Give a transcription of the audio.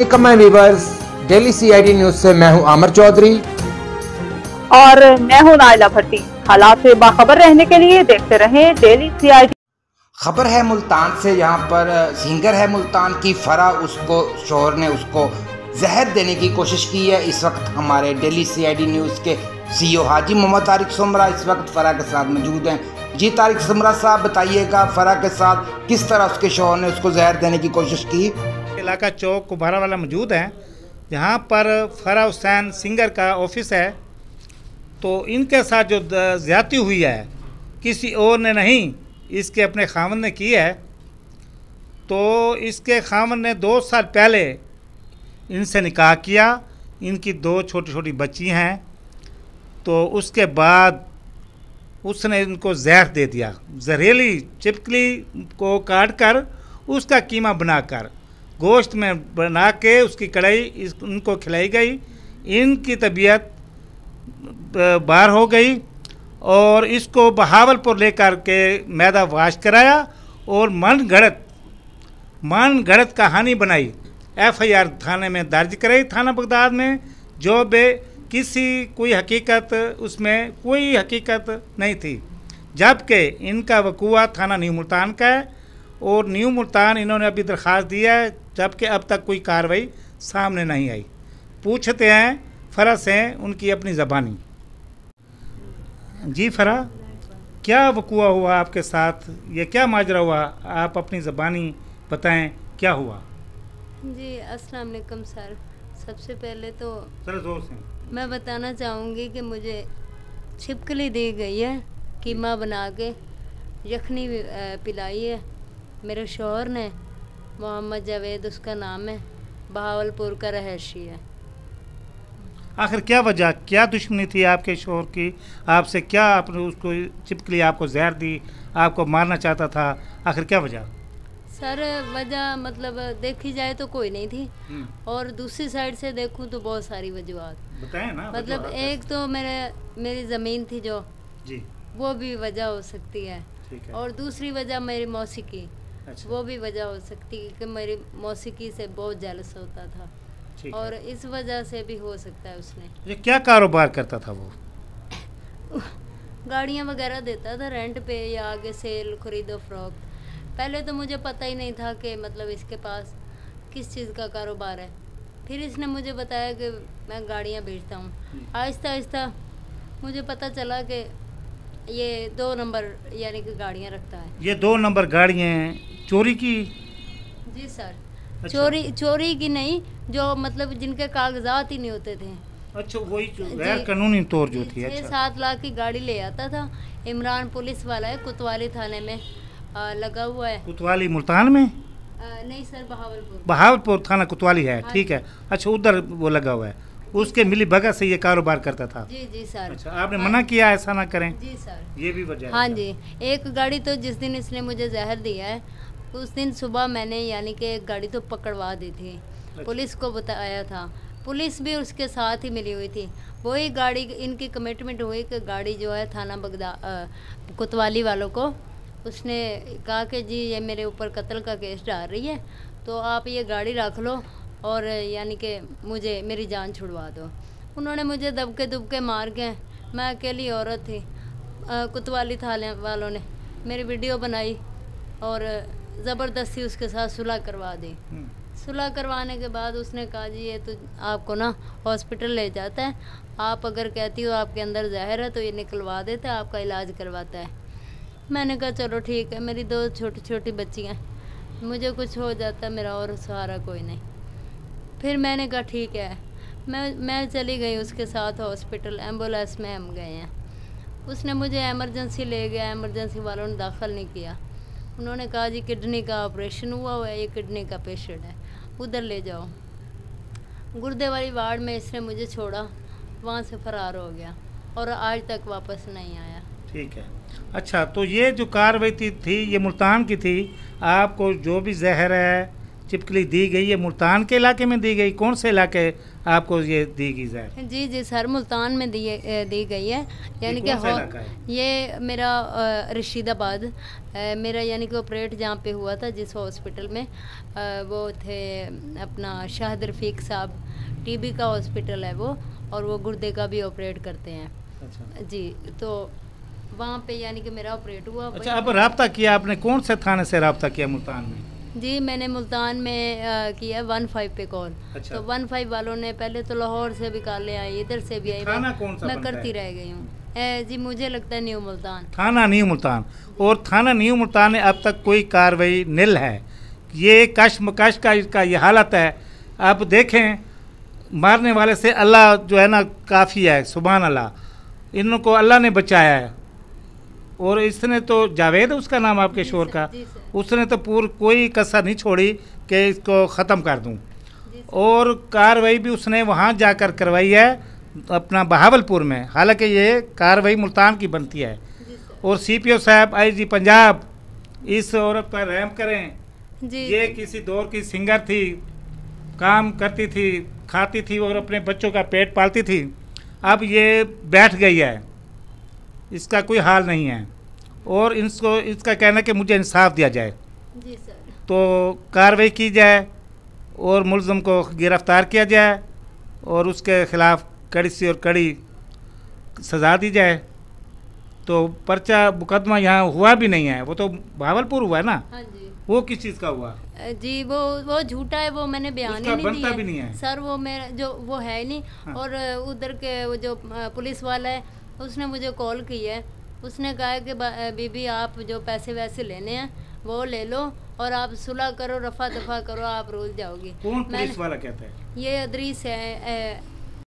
वालेकुम my viewers, daily CID news से मैं हूं आमिर चौधरी और मैं हूं नाइला भट्टी। हालात से बाखबर रहने के लिए देखते रहें डेली सीआईडी। खबर है मुल्तान से। यहाँ पर सिंगर है मुल्तान की फरा, उसको शोहर ने उसको जहर देने की कोशिश की है। इस वक्त हमारे डेली सीआईडी न्यूज़ के सीईओ हाजी मोहम्मद तारिक सुमरा इस वक्त फरा के साथ मौजूद हैं। जी तारिक सुमरा साहब, बताइएगा फरा के साथ किस तरह उसके शोहर ने उसको जहर देने की कोशिश की। इलाका चौक कुबारा वाला मौजूद है, जहाँ पर फरा हुसैन सिंगर का ऑफिस है। तो इनके साथ जो ज़्यादती हुई है किसी और ने नहीं, इसके अपने खामन ने की है। तो इसके खामन ने 2 साल पहले इनसे निकाह किया। इनकी 2 छोटी छोटी बच्ची हैं। तो उसके बाद उसने इनको जहर दे दिया। जहरीली छिपकली को काट कर उसका कीमा बनाकर गोश्त में बना के उसकी कढ़ाई उनको खिलाई गई। इनकी तबीयत बाहर हो गई और इसको बहावलपुर लेकर के मैदा वाश कराया और मन घड़त कहानी बनाई। एफआईआर थाने में दर्ज कराई, थाना बगदाद में, जो बे कोई हकीकत उसमें कोई हकीकत नहीं थी। जबकि इनका वकूआ थाना न्यू मुल्तान का है और न्यू मुल्तान इन्होंने अभी दरख्वास्त दिया है, जबकि अब तक कोई कार्रवाई सामने नहीं आई। पूछते हैं फरा से उनकी अपनी ज़बानी। जी फरा, क्या वकूआ हुआ आपके साथ, ये क्या माजरा हुआ, आप अपनी ज़बानी बताएं क्या हुआ। जी अस्सलाम वालेकुम सर। सबसे पहले तो सर जोर से मैं बताना चाहूँगी कि मुझे छिपकली दी गई है, कीमा बना के यखनी पिलाई है। मेरे शौहर ने, मोहम्मद जावेद उसका नाम है, बहावलपुर का रहायशी है। आखिर क्या वजह, क्या दुश्मनी थी आपके शौहर की आपसे, क्या आपने उसको छिपकली आपको जहर दी, आपको मारना चाहता था, आखिर क्या वजह। सर वजह मतलब देखी जाए तो कोई नहीं थी, और दूसरी साइड से देखूं तो बहुत सारी वजूहत बताएं ना। मतलब एक तो मेरी ज़मीन थी जो जी, वो भी वजह हो सकती है, ठीक है। और दूसरी वजह मेरी मौसीकी, अच्छा। वो भी वजह हो सकती है कि मेरी मौसीकी से बहुत जेलस होता था, और इस वजह से भी हो सकता है उसने। ये क्या कारोबार करता था वो। गाड़ियाँ वगैरह देता था रेंट पे या आगे सेल खरीदो फरोख्त। पहले तो मुझे पता ही नहीं था कि मतलब इसके पास किस चीज़ का कारोबार है। फिर इसने मुझे बताया कि मैं गाड़ियाँ बेचता हूँ। आहिस्ता आहिस्ता मुझे पता चला कि ये 2 नंबर यानी कि गाड़ियाँ रखता है। ये 2 नंबर गाड़ियाँ चोरी की। जी सर। अच्छा। चोरी की नहीं, जो मतलब जिनके कागजात ही नहीं होते थे। अच्छा, वही गैर कानूनी तौर जो थी। 6-7 लाख की गाड़ी ले आता था। इमरान पुलिस वाला है, कोतवाली थाने में लगा हुआ है। कोतवाली मुल्तान में नहीं सर, बहावलपुर थाना कोतवाली है। हाँ, ठीक है। अच्छा, उधर वो लगा हुआ है। उसके मिली भगत से ये कारोबार करता था। जी सर। अच्छा, आपने मना किया ऐसा ना करें। जी सर, ये भी वजह है। हाँ जी। एक गाड़ी तो जिस दिन इसने मुझे जहर दिया है उस दिन सुबह मैंने यानी कि एक गाड़ी तो पकड़वा दी थी। अच्छा। पुलिस को बताया था, पुलिस भी उसके साथ ही मिली हुई थी। वही गाड़ी, इनकी कमिटमेंट हुई कि गाड़ी जो है थाना बगदाद कोतवाली वालों को उसने कहा कि जी ये मेरे ऊपर कत्ल का केस डाल रही है, तो आप ये गाड़ी रख लो और यानी कि मुझे मेरी जान छुड़वा दो। उन्होंने मुझे दबके मार के, मैं अकेली औरत थी, कोतवाली थाने वालों ने मेरी वीडियो बनाई और ज़बरदस्ती उसके साथ सुलह करवा दी। सुलह करवाने के बाद उसने कहा जी ये तो आपको ना हॉस्पिटल ले जाता है, आप अगर कहती हो आपके अंदर जहर है तो ये निकलवा देता है, आपका इलाज करवाता है। मैंने कहा चलो ठीक है, मेरी 2 छोटी छोटी बच्चियाँ, मुझे कुछ हो जाता मेरा और सहारा कोई नहीं। फिर मैंने कहा ठीक है, मैं चली गई उसके साथ हॉस्पिटल। एम्बुलेंस में हम गए हैं, उसने मुझे एमरजेंसी ले गया। एमरजेंसी वालों ने दाखिल नहीं किया। उन्होंने कहा जी किडनी का ऑपरेशन हुआ है, ये किडनी का पेशेंट है, उधर ले जाओ। गुर्दे वाली वार्ड में इसने मुझे छोड़ा, वहाँ से फरार हो गया और आज तक वापस नहीं आया। ठीक है। अच्छा, तो ये जो कार्रवाई थी ये मुल्तान की थी। आपको जो भी जहर है, छिपकली दी गई है मुल्तान के इलाके में दी गई, कौन से इलाके आपको ये दी गई जहर? जी जी सर, मुल्तान में दी गई है, यानी कि कौन सा इलाका है? ये मेरा रशीदाबाद, मेरा यानी कि ऑपरेट जहाँ पे हुआ था जिस हॉस्पिटल में, वो थे अपना शाहिद रफ़ीक साहब, टीबी का हॉस्पिटल है वो, और वो गुर्दे का भी ऑपरेट करते हैं। अच्छा जी, तो वहाँ पे यानी कि मेरा ऑपरेट हुआ। अच्छा, अब रब्ता किया आपने, कौन से थाने से रब्ता किया मुल्तान में? जी, मैंने मुल्तान में किया 15 पे कॉल। अच्छा। तो 15 वालों ने पहले तो लाहौर से भी कॉलें आई, इधर से भी आई, थाना कौन सा मैं बनता करती है? रह गई हूँ। जी, मुझे लगता है न्यू मुल्तान। थाना न्यू मुल्तान, और थाना न्यू मुल्तान ने अब तक कोई कार्रवाई निल है। ये कशमकश का इसका ये हालत है। अब देखें, मारने वाले से अल्लाह जो है ना काफ़ी है, सुभान अल्लाह, इनको अल्लाह ने बचाया है। और इसने तो जावेद उसका नाम आपके शोर का, जी सर। उसने तो कोई कसर नहीं छोड़ी कि इसको ख़त्म कर दूं। और कार्रवाई भी उसने वहाँ जाकर करवाई है अपना बहावलपुर में, हालांकि ये कार्रवाई मुल्तान की बनती है। और CPO साहब, IG पंजाब, इस औरत पर रहम करें। जी, ये किसी दौर की सिंगर थी, काम करती थी, खाती थी और अपने बच्चों का पेट पालती थी। अब ये बैठ गई है, इसका कोई हाल नहीं है। और इसको इसका कहना है कि मुझे इंसाफ दिया जाए, जी सर। तो कार्रवाई की जाए और मुलज़म को गिरफ़्तार किया जाए और उसके ख़िलाफ़ कड़ी से और कड़ी सज़ा दी जाए। तो पर्चा मुकदमा यहाँ हुआ भी नहीं है, वो तो भावलपुर हुआ है ना। हाँ जी। वो किस चीज़ का हुआ? जी, वो झूठा है, वो मैंने बयान उसका ही नहीं बनता दिया भी नहीं है। सर, वो मेरा जो वो है ही नहीं। हाँ। और उधर के वो जो पुलिस वाला है, उसने मुझे कॉल की है, उसने कहा है कि बीबी आप जो पैसे वैसे लेने हैं वो ले लो और आप सुलह करो, रफा दफा करो, आप रुल जाओगी। कौन पुलिस वाला कहता है? ये अदरीस है,